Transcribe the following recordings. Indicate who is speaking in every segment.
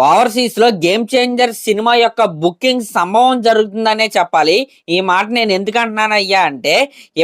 Speaker 1: Overseas లో game changer cinema యొక్క booking సంభవం జరుగుతుందనే చెప్పాలి. ఈ మాట నేను ఎందుకు అంటున్నానయ్యా అంటే,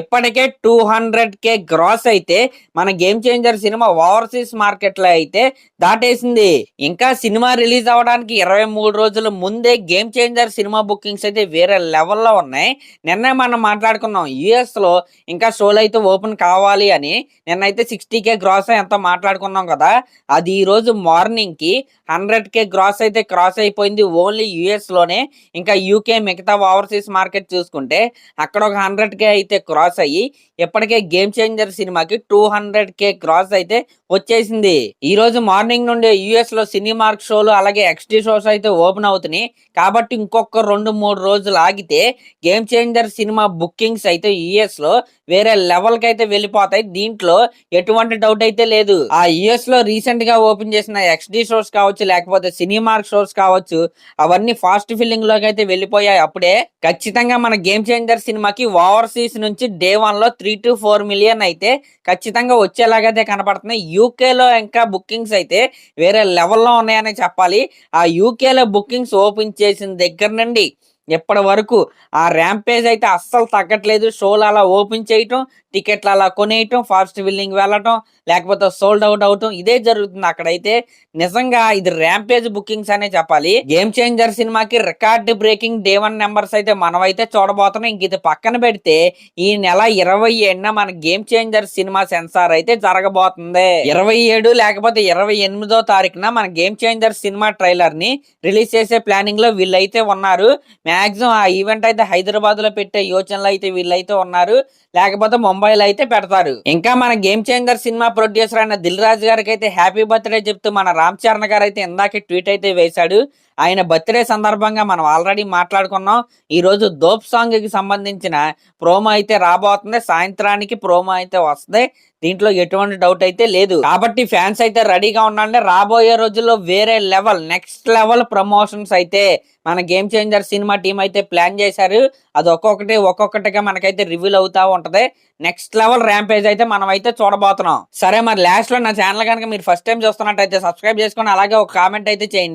Speaker 1: ఇప్పటికే 200K గ్రాస్ అయితే మన game changer cinema overseas market లో అయితే దాటేసింది. ఇంకా సినిమా రిలీజ్ అవడానికి 23 రోజుల ముందే గేమ్ చేంజర్ సినిమా బుకింగ్స్ అయితే వేరే లెవెల్లో ఉన్నాయి. నిన్నే మనం మాట్లాడుకున్నాం యుఎస్ లో ఇంకా షోలు అయితే ఓపెన్ కావాలి అని. నిన్నైతే 60K గ్రాస్ ఎంతో మాట్లాడుకున్నాం కదా. అది ఈ రోజు మార్నింగ్ కి 100K గ్రాస్ అయితే క్రాస్ అయిపోయింది ఓన్లీ యుఎస్ లోనే. ఇంకా యూకే మిగతా ఓవర్సీస్ మార్కెట్ చూసుకుంటే అక్కడ ఒక 100K అయితే క్రాస్ అయ్యి ఇప్పటికే గేమ్ చేంజర్ సినిమాకి 200K క్రాస్ అయితే వచ్చేసింది. ఈ రోజు మార్నింగ్ నుండి యుఎస్ లో సినిమార్క్ షోలు అలాగే ఎక్స్టీ షోస్ అయితే ఓపెన్ అవుతున్నాయి. కాబట్టి ఇంకొక 2-3 రోజులు ఆగితే గేమ్ చేంజర్ సినిమా బుకింగ్స్ అయితే యుఎస్ లో వేరే లెవెల్ కి అయితే వెళ్ళిపోతాయి. దీంట్లో ఎటువంటి డౌట్ అయితే లేదు. ఆ యుఎస్ లో రీసెంట్ గా ఓపెన్ చేసిన ఎక్స్డి షోస్ కావచ్చు లేకపోతే సినిమార్క్ షోస్ కావచ్చు, అవన్నీ ఫాస్ట్ ఫిల్లింగ్ లోకి అయితే వెళ్ళిపోయాయి. అప్పుడే ఖచ్చితంగా మన గేమ్ చేంజర్ సినిమాకి ఓవర్సీస్ నుంచి డే 1 లో 3 to 4 మిలియన్ అయితే ఖచ్చితంగా వచ్చేలాగైతే కనపడుతున్నాయి. యూకేలో ఇంకా బుకింగ్స్ అయితే వేరే లెవెల్లో ఉన్నాయని చెప్పాలి. ఆ యూకేలో బుకింగ్స్ ఓపెన్ చేసిన దగ్గర నుండి ఇప్పటి వరకు ఆ ర్యాంపేజ్ అయితే అస్సలు తగ్గట్లేదు. షోలు అలా ఓపెన్ చేయటం, టికెట్లు అలా కొనేయటం, ఫాస్ట్ విల్లింగ్ వెళ్ళటం, లేకపోతే సోల్డ్ అవుట్ అవటం, ఇదే జరుగుతుంది అక్కడైతే. నిజంగా ఇది ర్యాంపేజ్ బుకింగ్స్ అనే చెప్పాలి. గేమ్ చేంజర్ సినిమాకి రికార్డ్ బ్రేకింగ్ డే 1 నెంబర్స్ అయితే మనమైతే చూడబోతున్నాం. ఇంక ఇది పక్కన పెడితే ఈ నెల 27న మన గేమ్ చేంజర్ సినిమా సెన్సార్ అయితే జరగబోతుంది. 27 లేకపోతే 28వ తారీఖున మన గేమ్ చేంజర్ సినిమా ట్రైలర్ ని రిలీజ్ చేసే ప్లానింగ్ లో వీళ్ళైతే ఉన్నారు. మాక్సిమం ఆ ఈవెంట్ అయితే హైదరాబాద్ లో పెట్టే యోచనలు అయితే వీళ్ళైతే ఉన్నారు, లేకపోతే ముంబైలో అయితే పెడతారు. ఇంకా మన గేమ్ చేంజర్ సినిమా ప్రొడ్యూసర్ అయిన దిల్ రాజు గారికి అయితే హ్యాపీ బర్త్డే చెప్తూ మన రామ్ చరణ్ గారు అయితే ఇందాకే ట్వీట్ అయితే వేశాడు. ఆయన బర్త్డే సందర్భంగా మనం ఆల్రెడీ మాట్లాడుకున్నాం. ఈ రోజు దోప్ సాంగ్ కి సంబంధించిన ప్రోమో అయితే రాబోతుంది. సాయంత్రానికి ప్రోమో అయితే వస్తుంది. దీంట్లో ఎటువంటి డౌట్ అయితే లేదు. కాబట్టి ఫ్యాన్స్ అయితే రెడీగా ఉండాలంటే రాబోయే రోజుల్లో వేరే లెవెల్ నెక్స్ట్ లెవెల్ ప్రమోషన్స్ అయితే మన గేమ్ చేంజర్ సినిమా టీం అయితే ప్లాన్ చేశారు. అది ఒక్కొక్కటిగా మనకైతే రివీల్ అవుతా ఉంటది. నెక్స్ట్ లెవెల్ ర్యాంపేజ్ అయితే మనం అయితే చూడబోతున్నాం. సరే, మరి లాస్ట్ లో నా ఛానల్ కనుక మీరు ఫస్ట్ టైం చూస్తున్నట్టయితే సబ్స్క్రైబ్ చేసుకొని అలాగే ఒక కామెంట్ అయితే చేయండి.